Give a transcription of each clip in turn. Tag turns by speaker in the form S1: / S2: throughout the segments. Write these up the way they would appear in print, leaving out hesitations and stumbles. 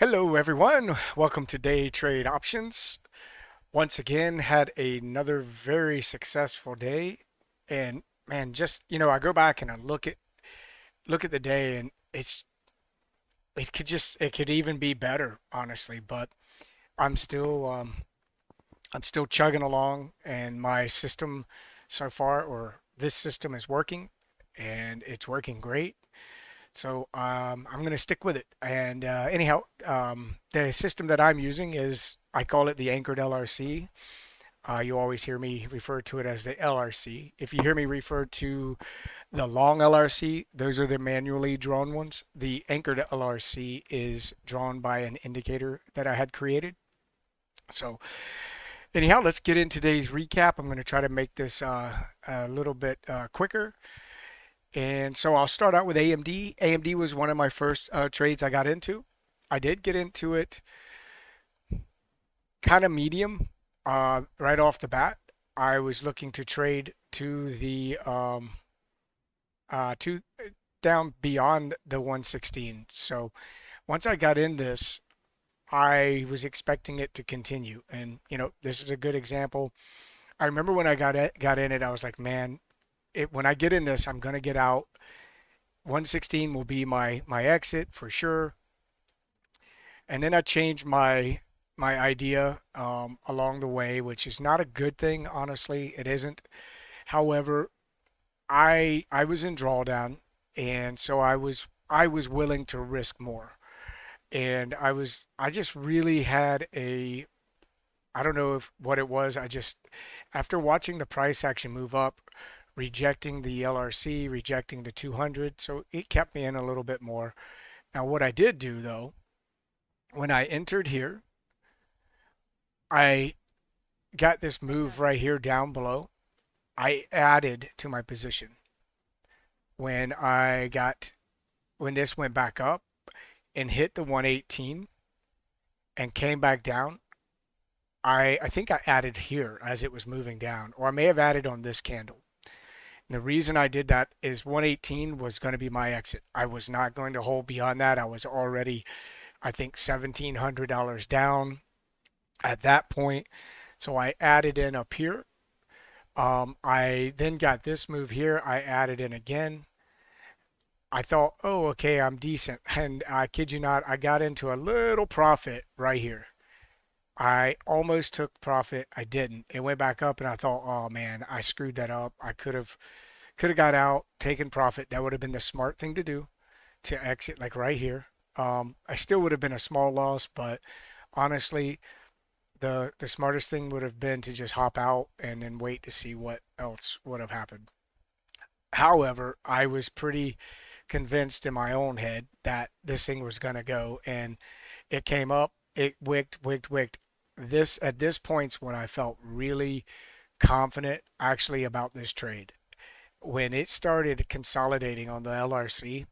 S1: Hello everyone, welcome to Day Trade Options. Once again, had another very successful day, and man, just I go back and I look at the day, and it could even be better, honestly. But I'm still I'm still chugging along, and my system so far, or this system, is working, and it's working great. So I'm going to stick with it. And anyhow, the system that I'm using is, I call it the Anchored LRC. You always hear me refer to it as the LRC. If you hear me refer to the long LRC, those are the manually drawn ones. The Anchored LRC is drawn by an indicator that I had created. So anyhow, let's get in today's recap. I'm going to try to make this a little bit quicker. And so I'll start out with AMD. AMD was one of my first trades I got into. I did get into it kind of medium right off the bat. I was looking to trade to the to down beyond the 116. So once I got in this, I was expecting it to continue. And this is a good example. I remember when I got in it, I was like, man, when I get in this, I'm gonna get out. 116 will be my exit for sure. And then I changed my idea along the way, which is not a good thing, honestly. It isn't. However, I was in drawdown, and so I was willing to risk more. And I just really had a, I don't know if what it was. I just, after watching the price action move up, rejecting the LRC, rejecting the 200, so it kept me in a little bit more. Now, what I did do though, when I entered here, I got this move right here down below. I added to my position. When when this went back up and hit the 118 and came back down, I think I added here as it was moving down, or I may have added on this candle. And the reason I did that is 118 was going to be my exit. I was not going to hold beyond that. I was already, I think, $1,700 down at that point. So I added in up here. I then got this move here. I added in again. I thought, oh, okay, I'm decent. And I kid you not, I got into a little profit right here. I almost took profit. I didn't. It went back up, and I thought, oh man, I screwed that up. I could have got out, taken profit. That would have been the smart thing to do, to exit like right here. I still would have been a small loss, but honestly, the smartest thing would have been to just hop out and then wait to see what else would have happened. However, I was pretty convinced in my own head that this thing was gonna go, and it came up, it wicked. This at this point's when I felt really confident actually about this trade. When it started consolidating on the LRC,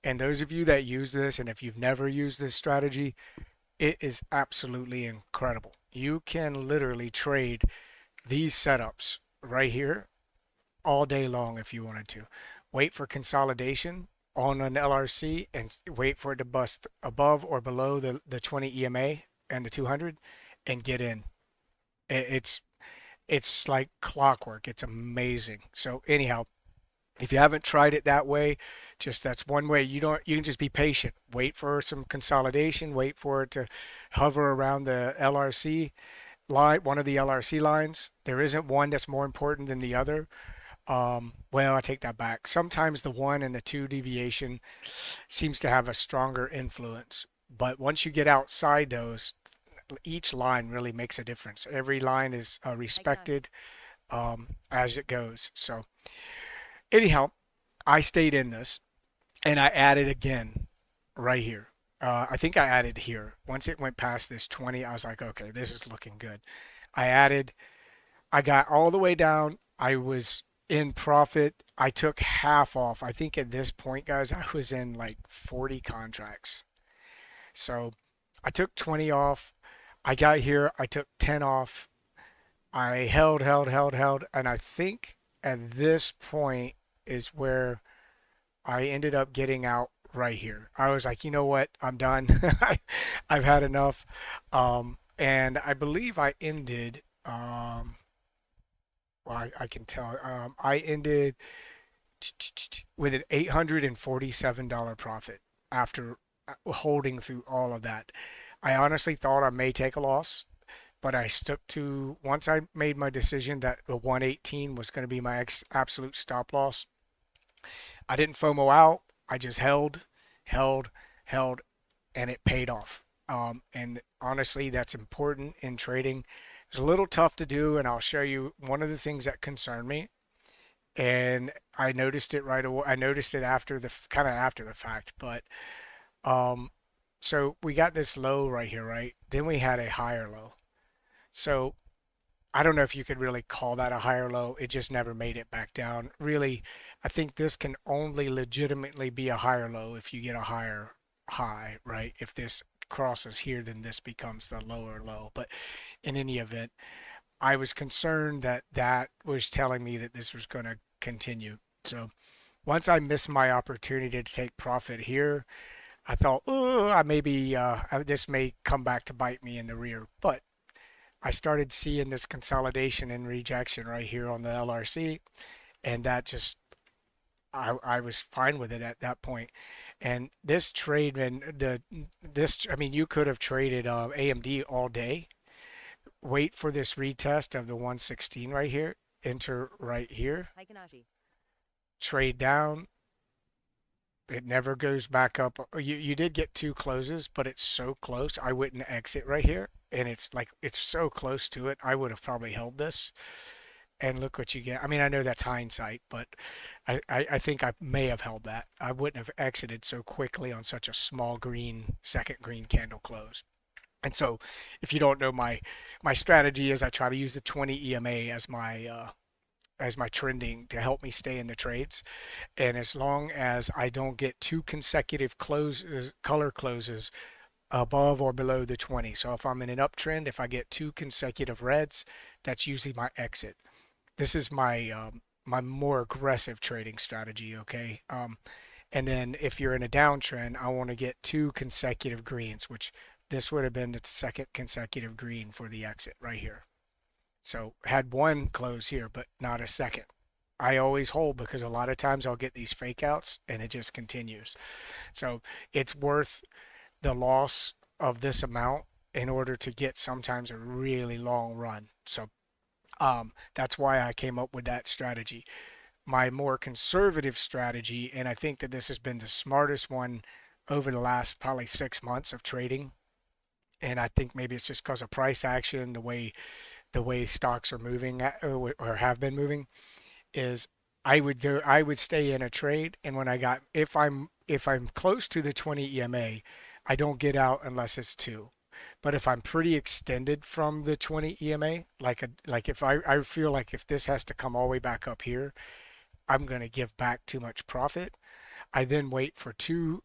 S1: and those of you that use this, and if you've never used this strategy, it is absolutely incredible. You can literally trade these setups right here all day long if you wanted to. Wait for consolidation on an LRC and wait for it to bust above or below the 20 EMA and the 200 and get in. It's it's like clockwork. It's amazing. So anyhow, if you haven't tried it that way, just that's one way. You can just be patient. Wait for some consolidation, wait for it to hover around the LRC line, one of the LRC lines. There isn't one that's more important than the other. Well, I take that back. Sometimes the 1 and the 2 deviation seems to have a stronger influence. But once you get outside those, each line really makes a difference. Every line is respected as it goes. So anyhow, I stayed in this and I added again right here. I think I added here. Once it went past this 20, I was like, okay, this is looking good. I added, I got all the way down. I was in profit. I took half off. I think at this point, guys, I was in like 40 contracts. So I took 20 off. I got here. I took 10 off. I held. And I think at this point is where I ended up getting out right here. I was like, you know what? I'm done. I've had enough. And I believe I ended, well, I can tell, I ended with an $847 profit after holding through all of that. I honestly thought I may take a loss, but I stuck to, once I made my decision that the 118 was going to be my absolute stop loss, I didn't FOMO out. I just held, held, and it paid off. And honestly, that's important in trading. It's a little tough to do, and I'll show you one of the things that concerned me. And I noticed it right away. I noticed it after the kind of after the fact, but um, so we got this low right here, right? Then we had a higher low. So I don't know if you could really call that a higher low. It just never made it back down. Really, I think this can only legitimately be a higher low if you get a higher high, right? If this crosses here, then this becomes the lower low. But in any event, I was concerned that that was telling me that this was going to continue. So once I missed my opportunity to take profit here, I thought, oh, I maybe this may come back to bite me in the rear. But I started seeing this consolidation and rejection right here on the LRC, and that just I was fine with it at that point. And this trade, man, I mean, you could have traded AMD all day. Wait for this retest of the 116 right here. Enter right here. Trade down. It never goes back up. You did get two closes, but it's so close. I wouldn't exit right here. And it's like, it's so close to it. I would have probably held this. And look what you get. I mean, I know that's hindsight, but I think I may have held that. I wouldn't have exited so quickly on such a small green, second green candle close. And so if you don't know, my strategy is I try to use the 20 EMA as my trending to help me stay in the trades. And as long as I don't get two consecutive color closes above or below the 20. So if I'm in an uptrend, if I get two consecutive reds, that's usually my exit. This is my more aggressive trading strategy, okay? And then if you're in a downtrend, I want to get two consecutive greens, which this would have been the second consecutive green for the exit right here. So had one close here, but not a second. I always hold because a lot of times I'll get these fake outs and it just continues. So it's worth the loss of this amount in order to get sometimes a really long run. So that's why I came up with that strategy. My more conservative strategy, and I think that this has been the smartest one over the last probably 6 months of trading, and I think maybe it's just because of price action, the way stocks are moving or have been moving, is I would stay in a trade, and when if I'm close to the 20 EMA, I don't get out unless it's two. But if I'm pretty extended from the 20 EMA, like if I feel like if this has to come all the way back up here, I'm going to give back too much profit. I then wait for two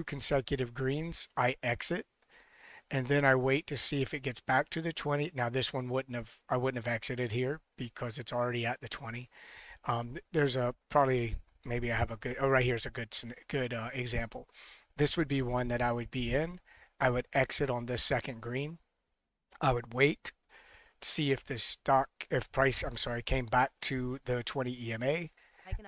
S1: consecutive greens, I exit, and then I wait to see if it gets back to the 20. Now this one I wouldn't have exited here because it's already at the 20. There's probably maybe I have a good, oh, right here's a good example. This would be one that I would be in. I would exit on this second green. I would wait to see if came back to the 20 EMA.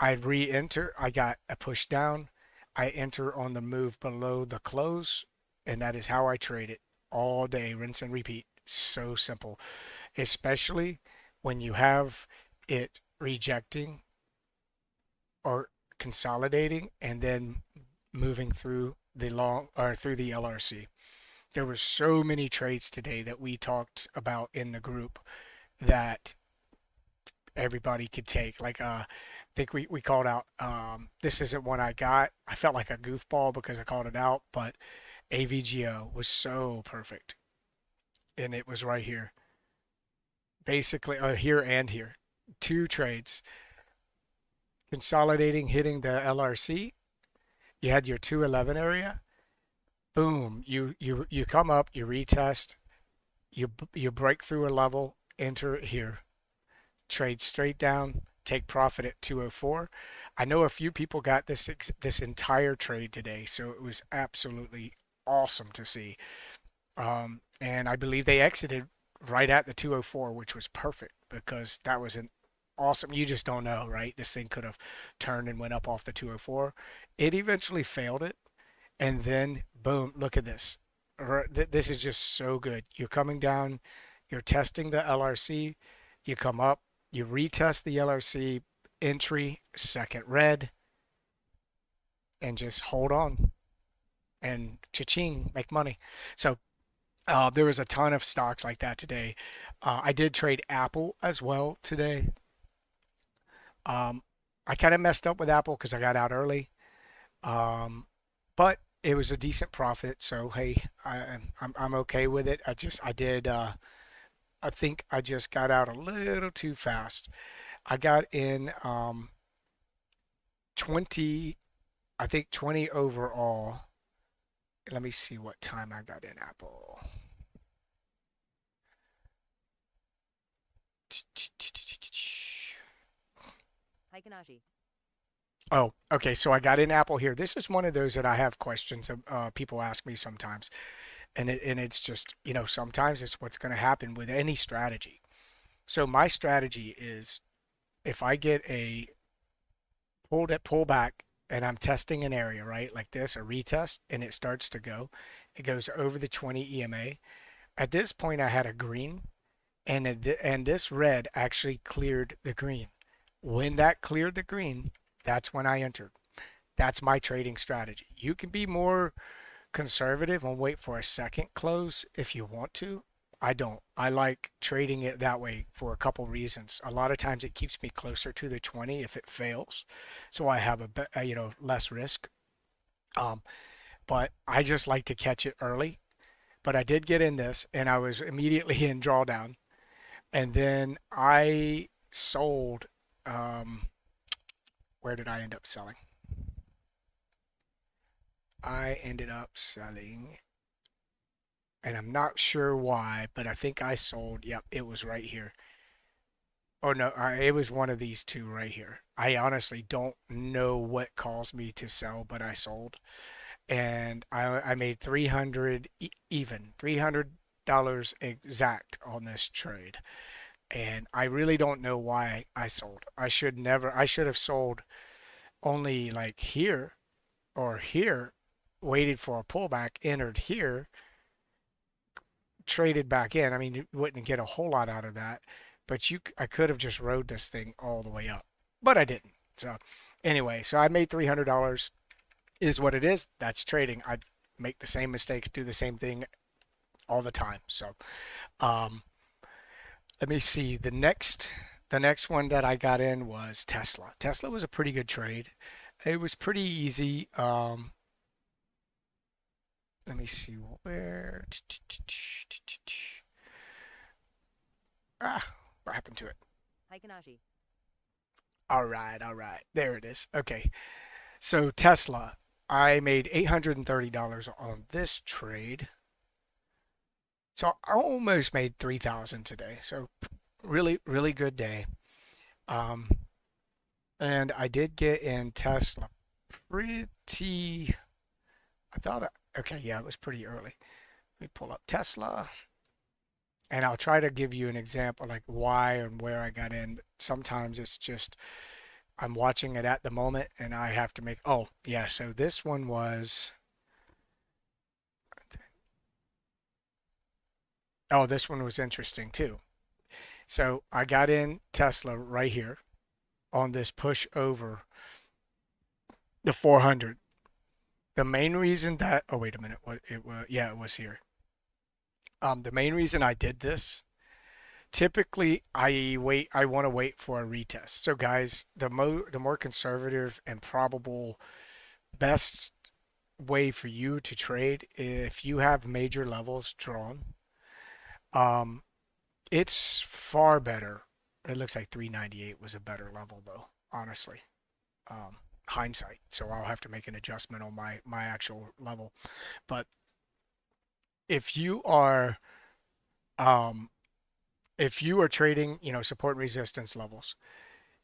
S1: I'd re-enter. I got a push down. I enter on the move below the close, and that is how I trade it all day, rinse and repeat. So simple, especially when you have it rejecting or consolidating and then moving through the LRC. There were so many trades today that we talked about in the group that everybody could take. Like I think we called out, this isn't one I got. I felt like a goofball because I called it out, but AVGO was so perfect. And it was right here. Basically, here and here. Two trades. Consolidating, hitting the LRC. You had your 211 area. Boom, you come up, you retest, you break through a level, enter here, trade straight down, take profit at 204. I know a few people got this entire trade today, so it was absolutely awesome to see. And I believe they exited right at the 204, which was perfect because that was an awesome. You just don't know, right? This thing could have turned and went up off the 204. It eventually failed it, and then boom, look at this. This is just so good. You're coming down, you're testing the LRC, you come up, you retest the LRC entry, second red, and just hold on and cha-ching, make money. So there was a ton of stocks like that today. I did trade Apple as well today. I kind of messed up with Apple because I got out early, but it was a decent profit. So hey, I'm okay with it. I did. I think I just got out a little too fast. I got in 20. I think 20 overall. Let me see what time I got in Apple.
S2: Hi, Kanaji.
S1: Oh, okay. So I got in Apple here. This is one of those that I have questions. People ask me sometimes, and it's just sometimes it's what's going to happen with any strategy. So my strategy is if I get a pullback and I'm testing an area right like this, a retest, and it starts to go, it goes over the 20 EMA. At this point, I had a green, and this red actually cleared the green. When that cleared the green, that's when I entered. That's my trading strategy. You can be more conservative and wait for a second close if you want to. I don't. I like trading it that way for a couple reasons. A lot of times it keeps me closer to the 20 if it fails, so I have less risk. Um, but I just like to catch it early. But I did get in this, and I was immediately in drawdown, and then I sold. Um, where did I end up selling? I ended up selling, and I'm not sure why, but I think I sold. Yep, it was right here. Oh no, it was one of these two right here. I honestly don't know what caused me to sell, but I sold, and I made 300 even, $300 exact on this trade. And I really don't know why I sold. I should have sold only like here or here, waited for a pullback, entered here, traded back in. I mean, you wouldn't get a whole lot out of that, but I could have just rode this thing all the way up, but I didn't. So anyway, so I made $300 is what it is. That's trading. I make the same mistakes, do the same thing all the time. So um, let me see. The next one that I got in was Tesla. Tesla was a pretty good trade. It was pretty easy. Let me see where. What happened to it?
S2: Hi, Kanaji.
S1: All right, all right. There it is. Okay. So Tesla, I made $830 on this trade. So I almost made 3,000 today. So really, really good day. Um, and I did get in Tesla pretty. I thought, okay, yeah, it was pretty early. Let me pull up Tesla, and I'll try to give you an example like why and where I got in. Sometimes it's just I'm watching it at the moment, and I have to make. Oh, yeah. So this one was. Oh, this one was interesting too. So I got in Tesla right here on this push over the 400. The main reason that, oh, wait a minute, what it was, yeah, it was here. The main reason I did this, typically I want to wait for a retest. So guys, the more conservative and probable best way for you to trade if you have major levels drawn, um, it's far better. It looks like 398 was a better level though, honestly. Um, hindsight. So I'll have to make an adjustment on my actual level. But if you are um, if you are trading, support and resistance levels,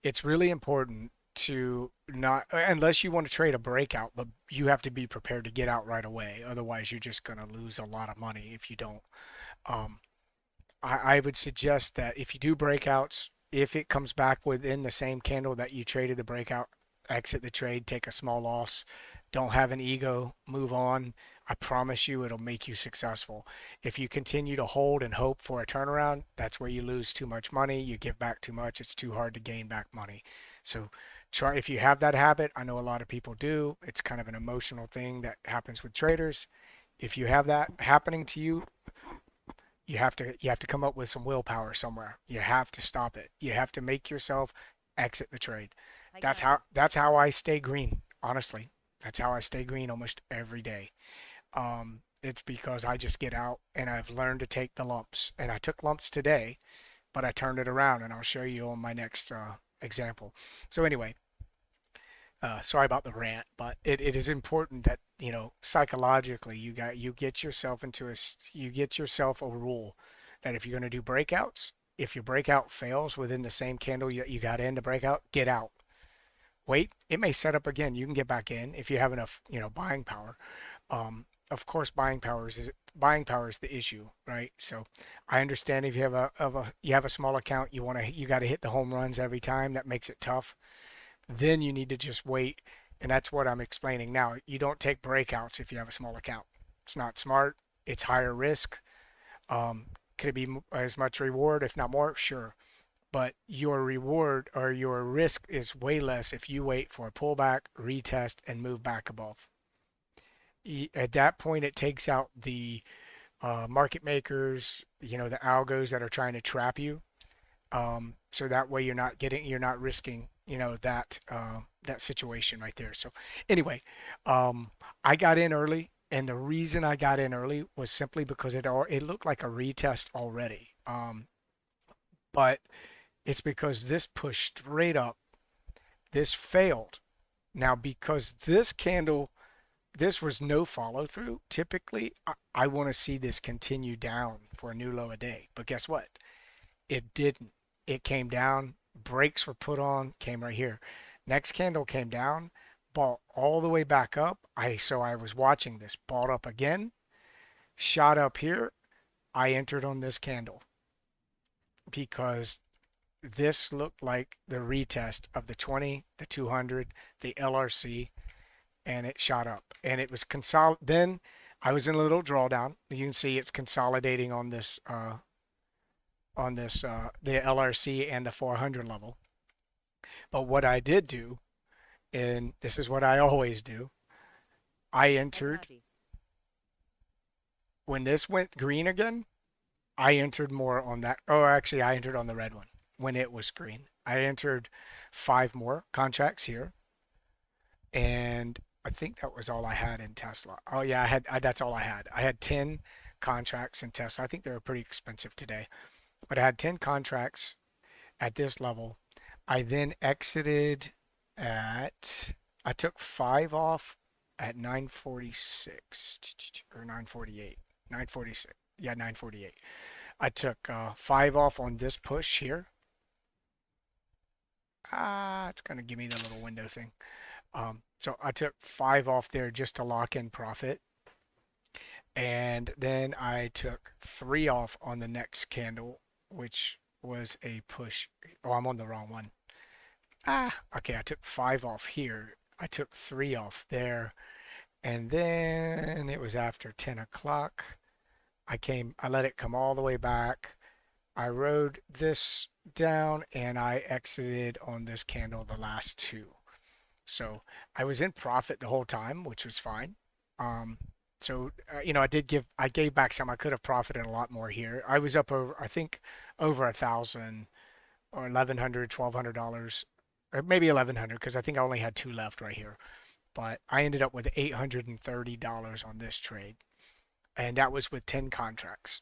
S1: it's really important to not, unless you want to trade a breakout, but you have to be prepared to get out right away. Otherwise, you're just going to lose a lot of money if you don't. Um, I would suggest that if you do breakouts, if it comes back within the same candle that you traded the breakout, exit the trade, take a small loss. Don't have an ego, move on. I promise you it'll make you successful. If you continue to hold and hope for a turnaround, that's where you lose too much money. You give back too much. It's too hard to gain back money. So try, if you have that habit, I know a lot of people do. It's kind of an emotional thing that happens with traders. If you have that happening to you, you have to come up with some willpower somewhere. You have to stop it. You have to make yourself exit the trade. That's how I stay green, honestly. That's how I stay green almost every day. It's because I just get out and I've learned to take the lumps. And I took lumps today, but I turned it around, and I'll show you on my next example. So anyway, sorry about the rant, but it is important that, psychologically you get yourself a rule that if you're going to do breakouts, if your breakout fails within the same candle you got in the breakout, get out. Wait, it may set up again. You can get back in if you have enough, buying power. Of course, buying power is the issue, right? So I understand if you have a small account, you got to hit the home runs every time. That makes it tough. Then you need to just wait, and that's what I'm explaining now. You don't take breakouts if you have a small account. It's not smart. It's higher risk. Could it be as much reward, if not more? Sure. But your reward or your risk is way less if you wait for a pullback, retest, and move back above. At that point, it takes out the market makers, the algos that are trying to trap you. So that way you're not risking, that situation right there. So anyway, I got in early, and the reason I got in early was simply because it looked like a retest already. But it's because this pushed straight up. This failed. Now, because this was no follow through, typically I want to see this continue down for a new low a day. But guess what? It didn't. It came down, brakes were put on, came right here. Next candle came down, bought all the way back up. So I was watching this, bought up again, shot up here. I entered on this candle because this looked like the retest of the 20, the 200, the LRC, and it shot up. And it was then I was in a little drawdown. You can see it's consolidating on this the LRC and the 400 level. But what I did do, and this is what I always do, I entered when this went green again. I entered more on that. Oh, actually, I entered on the red one when it was green. I entered 5 more contracts here, and I think that was all I had in Tesla. Oh yeah, that's all I had. I had 10 contracts in Tesla. I think they were pretty expensive today, but I had 10 contracts at this level. I then exited I took 5 off at 946 or 948, 946. Yeah, 948. I took 5 off on this push here. It's gonna give me the little window thing. So I took 5 off there just to lock in profit. And then I took 3 off on the next candle, which was a push. Oh, I'm on the wrong one. Okay, I took 5 off here. I took 3 off there. And then it was after 10 o'clock. I let it come all the way back. I rode this down and I exited on this candle, the last 2. So I was in profit the whole time, which was fine. I gave back some. I could have profited a lot more here. I was up over, I think, over 1,000 or $1,100, $1,200, or maybe 1,100, because I think I only had 2 left right here. But I ended up with $830 on this trade, and that was with 10 contracts.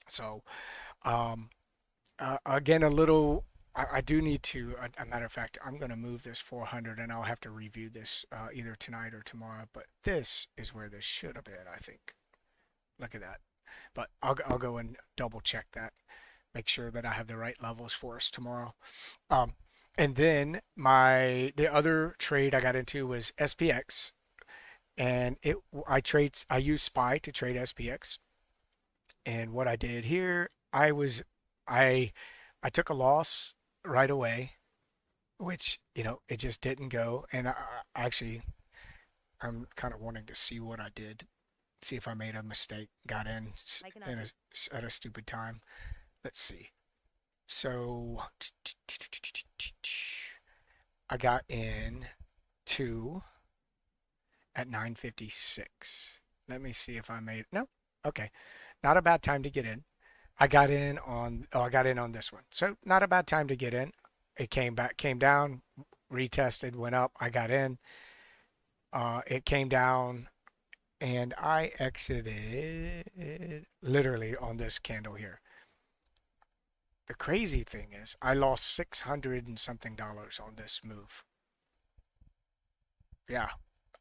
S1: So, again, I do need to, a matter of fact, I'm going to move this 400, and I'll have to review this either tonight or tomorrow. But this is where this should have been, I think. Look at that. But I'll go and double check that, make sure that I have the right levels for us tomorrow. And then the other trade I got into was SPX, and I use SPY to trade SPX. And what I did here, I I took a loss right away, which it just didn't go. And actually, I'm kind of wanting to see what I did, see if I made a mistake, got in
S2: Aikanashi.
S1: at a stupid time. Let's see. So I got in two at 9:56. Let me see if I made no. Okay, not a bad time to get in. I got in on this one. So not a bad time to get in. It came down, retested, went up. I got in. It came down, and I exited literally on this candle here. The crazy thing is, I lost 600 and something dollars on this move. Yeah,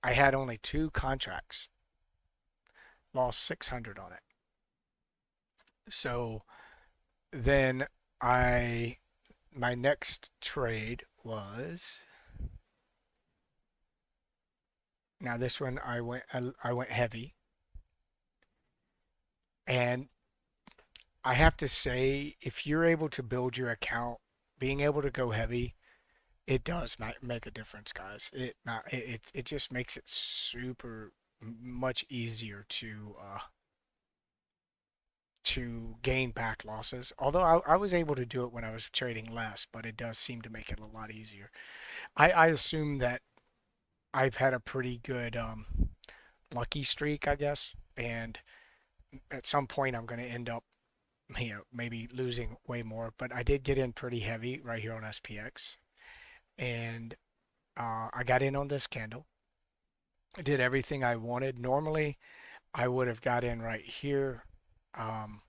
S1: I had only two contracts, lost 600 on it. So then I my next trade was now this one I went heavy, and I have to say if you're able to build your account, being able to go heavy, it does make a difference, guys. It just makes it super much easier to gain back losses. Although I was able to do it when I was trading less, but it does seem to make it a lot easier. I assume that I've had a pretty good lucky streak, I guess, and at some point I'm going to end up, maybe losing way more. But I did get in pretty heavy right here on SPX, and I got in on this candle. I did everything I wanted. Normally, I would have got in right here, um,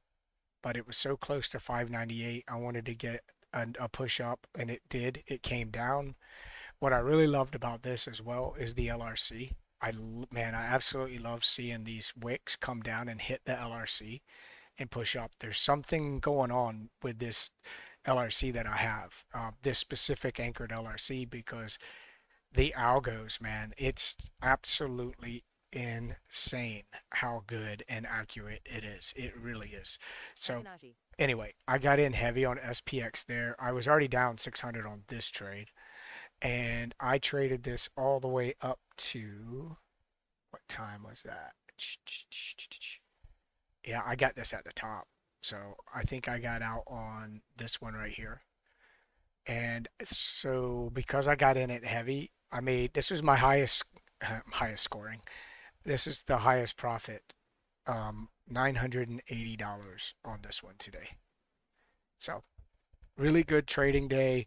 S1: but it was so close to 598. I wanted to get a push up, and it did. It came down. What I really loved about this as well is the LRC. Man, I absolutely love seeing these wicks come down and hit the LRC and push up. There's something going on with this LRC that I have, this specific anchored LRC, because the algos, man, it's absolutely insane how good and accurate it is. It really is. So
S2: Aikanashi.
S1: anyway, I got in heavy on SPX there. I was already down 600 on this trade, and I traded this all the way up to what time was that? Yeah, I got this at the top. So I think I got out on this one right here. And so because I got in it heavy, I made this was my highest scoring. This is the highest profit. $980 on this one today. So really good trading day.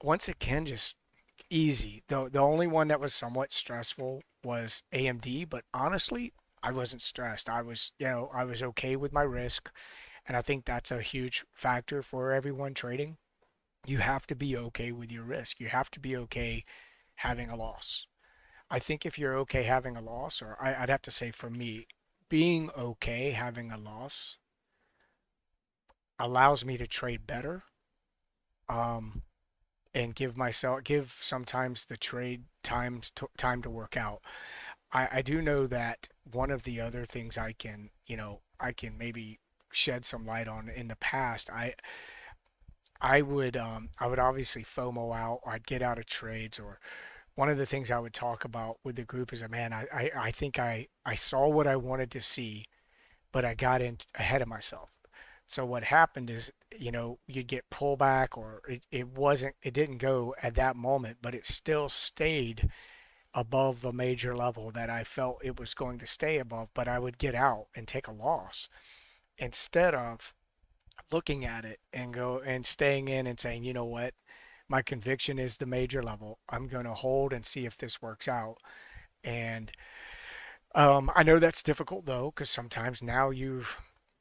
S1: Once again, just easy. The only one that was somewhat stressful was AMD, but honestly, I wasn't stressed. I was okay with my risk, and I think that's a huge factor for everyone trading. You have to be okay with your risk. You have to be okay having a loss. I think if you're okay having a loss, or I'd have to say for me, being okay having a loss allows me to trade better, um, and give sometimes the trade time to work out. I do know that one of the other things I can maybe shed some light on in the past. I would obviously FOMO out, or I'd get out of trades, or one of the things I would talk about with the group is, man, I think I saw what I wanted to see, but I got in ahead of myself. So what happened is, you'd get pullback, or it didn't go at that moment, but it still stayed above a major level that I felt it was going to stay above, but I would get out and take a loss instead of looking at it and go and staying in and saying, you know what, my conviction is the major level. I'm going to hold and see if this works out. And I know that's difficult though, because sometimes now you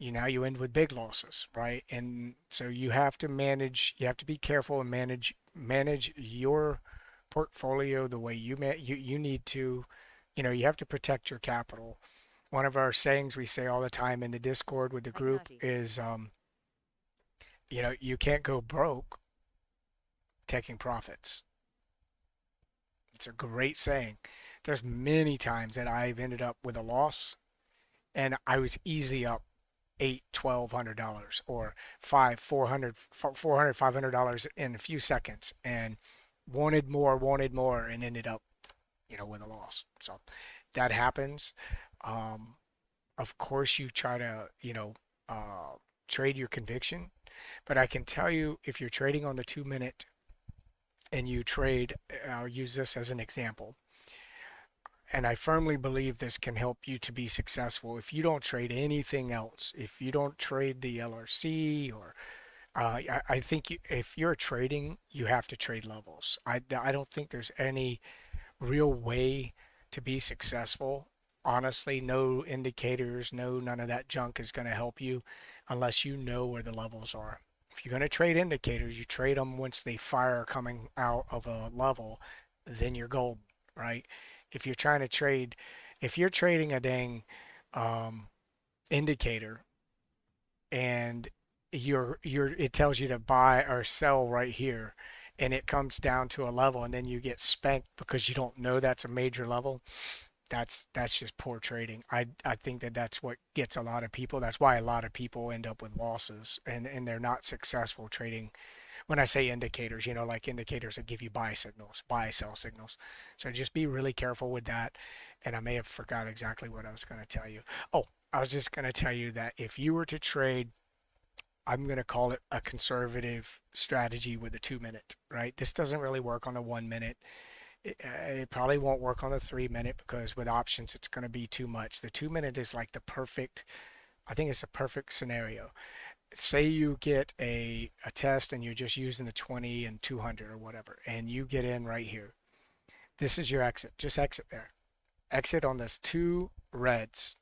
S1: end with big losses, right? And so you have to manage. You have to be careful and manage your portfolio the way you need to. You have to protect your capital. One of our sayings we say all the time in the Discord with the group
S2: Aikanashi.
S1: is, you can't go broke taking profits. It's a great saying. There's many times that I've ended up with a loss and I was easily up $1,200 or $500 in a few seconds and wanted more and ended up, with a loss. So that happens. Um, of course you try to, trade your conviction, but I can tell you if you're trading on the 2 minute and you trade, I'll use this as an example. And I firmly believe this can help you to be successful. If you don't trade anything else, if you don't trade the LRC or I think if you're trading, you have to trade levels. I don't think there's any real way to be successful. Honestly, no indicators, none of that junk is going to help you unless you know where the levels are. If you're going to trade indicators, you trade them once they fire coming out of a level, then you're golden, right? If you're trying to trade, if you're trading a dang um, indicator and it tells you to buy or sell right here and it comes down to a level and then you get spanked because you don't know that's a major level, that's just poor trading. I think that's what gets a lot of people. That's why a lot of people end up with losses and they're not successful trading. When I say indicators, like indicators that give you buy signals, buy sell signals. So just be really careful with that. And I may have forgot exactly what I was going to tell you. Oh, I was just going to tell you that if you were to trade, I'm going to call it a conservative strategy with a 2 minute, right? This doesn't really work on a 1 minute. It probably won't work on a 3 minute because with options, it's going to be too much. The 2 minute is like the perfect, I think it's a perfect scenario. Say you get a test and you're just using the 20 and 200 or whatever, and you get in right here. This is your exit. Just exit there. Exit on this two reds.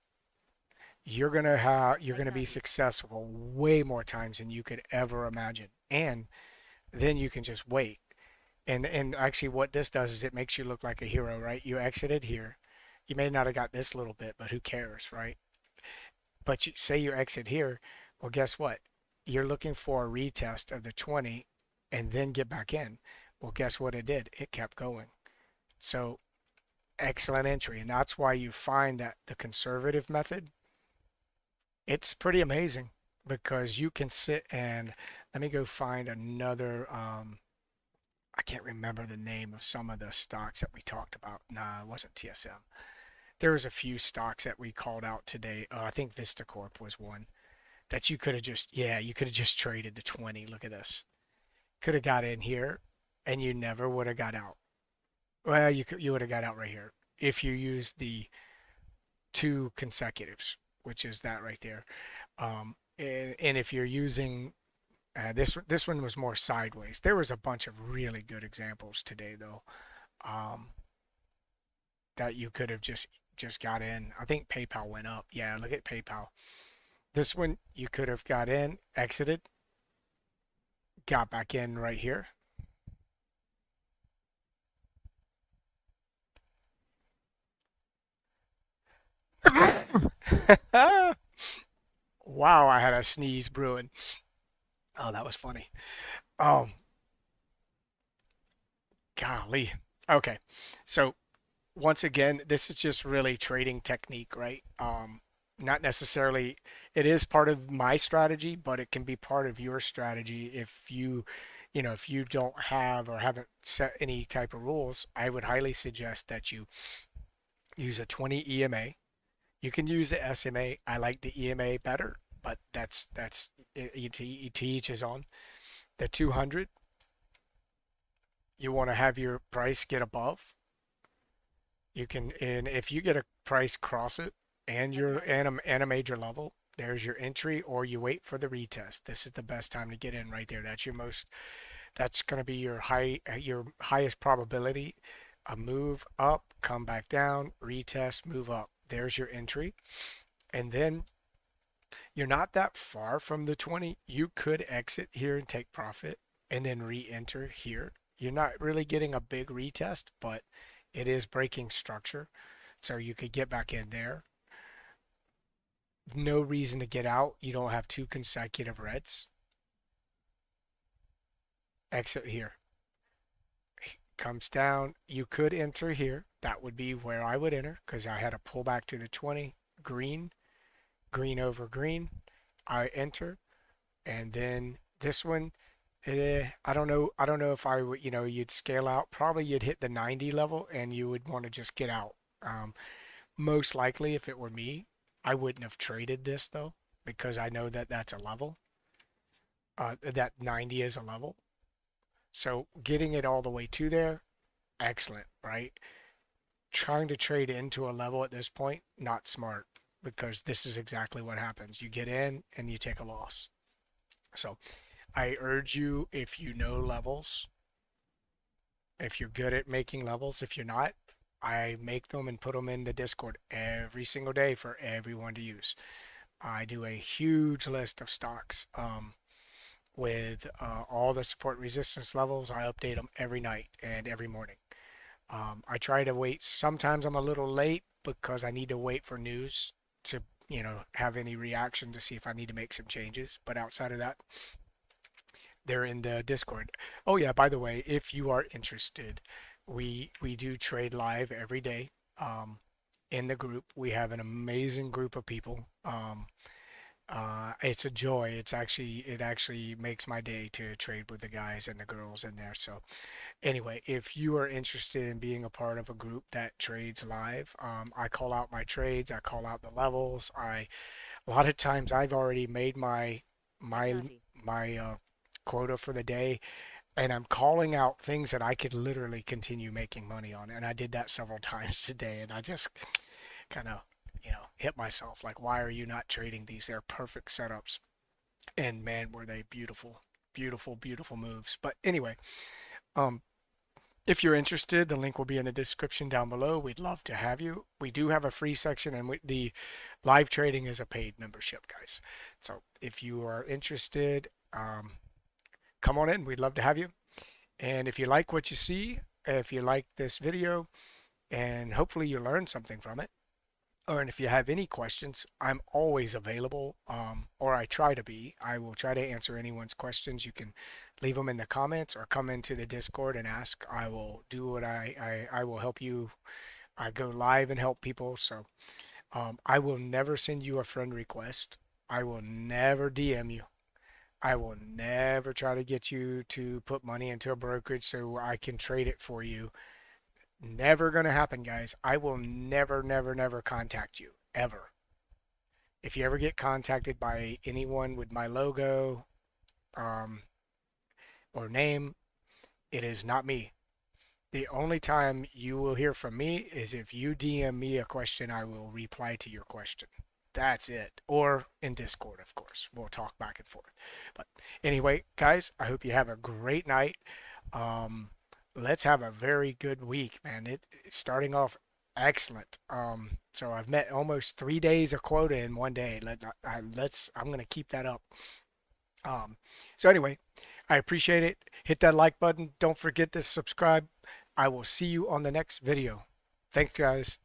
S1: You're gonna be successful way more times than you could ever imagine. And then you can just wait. And actually what this does is it makes you look like a hero, right? You exited here. You may not have got this little bit, but who cares, right? But say you exit here, well, guess what? You're looking for a retest of the 20 and then get back in. Well, guess what it did? It kept going. So excellent entry. And that's why you find that the conservative method, it's pretty amazing because you can sit and let me go find another. I can't remember the name of some of the stocks that we talked about. Nah, it wasn't TSM. There was a few stocks that we called out today. I think VistaCorp was one that you could have just traded the 20. Look at this. Could have got in here and you never would have got out. Well, you would have got out right here if you used the two consecutives, which is that right there. And if you're using this one was more sideways. There was a bunch of really good examples today though, that you could have just got in. I think PayPal went up. Yeah, look at PayPal. This one you could have got in, exited, got back in right here. Wow, I had a sneeze brewing. Oh, that was funny. Oh, golly. Okay. So once again, this is just really trading technique, right? Not necessarily, it is part of my strategy, but it can be part of your strategy if if you don't have or haven't set any type of rules. I would highly suggest that you use a 20 EMA. You can use the SMA. I like the EMA better, but that's to each his own. The 200, you want to have your price get above. You can, and if you get a price cross it and you're and a major level, there's your entry, or you wait for the retest. This is the best time to get in right there. That's going to be your highest probability. A move up, come back down, retest, move up. There's your entry. And then you're not that far from the 20. You could exit here and take profit and then re-enter here. You're not really getting a big retest, but it is breaking structure. So you could get back in there. No reason to get out. You don't have two consecutive reds. Exit here. comes down. You could enter here. That would be where I would enter because I had a pullback to the 20, green, green over green. I enter, and then this one, I don't know. I don't know if I would, you'd scale out. Probably you'd hit the 90 level and you would want to just get out. Most likely, if it were me, I wouldn't have traded this though because I know that that's a level. That 90 is a level. So getting it all the way to there, excellent, right? Trying to trade into a level at this point, not smart because this is exactly what happens. You get in and you take a loss. So I urge you, if you know levels, if you're good at making levels, if you're not, I make them and put them in the Discord every single day for everyone to use. I do a huge list of stocks with all the support resistance levels. I update them every night and every morning. I try to wait. Sometimes I'm a little late because I need to wait for news to, have any reaction to see if I need to make some changes. But outside of that, they're in the Discord. Oh yeah, by the way, if you are interested, we do trade live every day in the group. We have an amazing group of people. It's a joy. It actually makes my day to trade with the guys and the girls in there. So anyway, if you are interested in being a part of a group that trades live, I call out my trades. I call out the levels. A lot of times I've already made my quota for the day, and I'm calling out things that I could literally continue making money on. And I did that several times today, and I just kind of hit myself like, why are you not trading these? They're perfect setups. And man, were they beautiful, beautiful, beautiful moves. But anyway, if you're interested, the link will be in the description down below. We'd love to have you. We do have a free section, and the live trading is a paid membership, guys. So if you are interested, come on in. We'd love to have you. And if you like what you see, if you like this video, and hopefully you learned something from it, and if you have any questions, I'm always available, or I try to be. I will try to answer anyone's questions. You can leave them in the comments or come into the Discord and ask. I will do what I will help you. I go live and help people. So I will never send you a friend request. I will never DM you. I will never try to get you to put money into a brokerage so I can trade it for you. Never going to happen, guys. I will never, never, never contact you, ever. If you ever get contacted by anyone with my logo or name, it is not me. The only time you will hear from me is if you DM me a question, I will reply to your question. That's it. Or in Discord, of course. We'll talk back and forth. But anyway, guys, I hope you have a great night. Let's have a very good week, man. It's starting off excellent. So I've met almost 3 days of quota in one day. I'm going to keep that up. So anyway, I appreciate it. Hit that like button. Don't forget to subscribe. I will see you on the next video. Thanks, guys.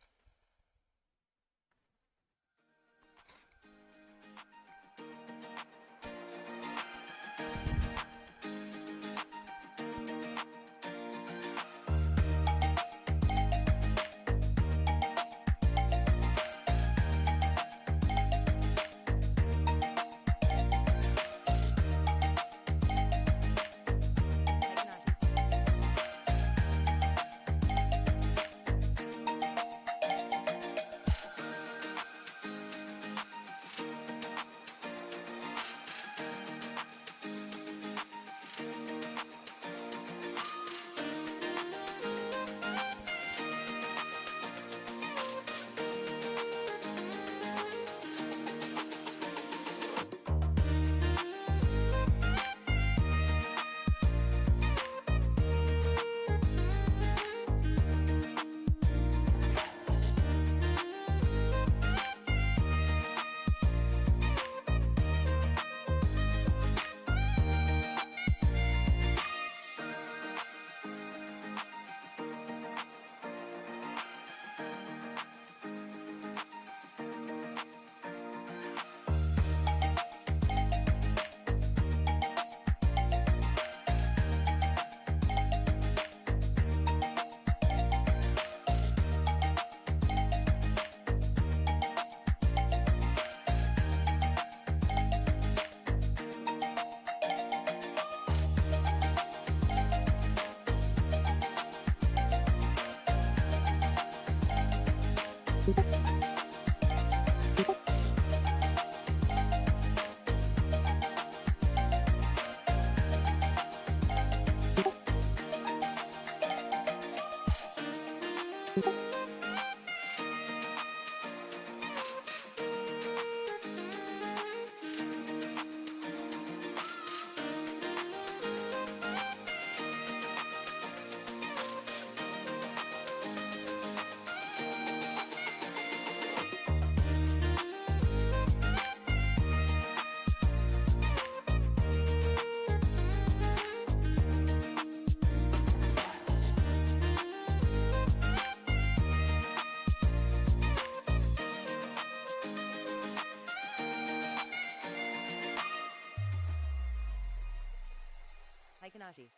S2: Haikanashi.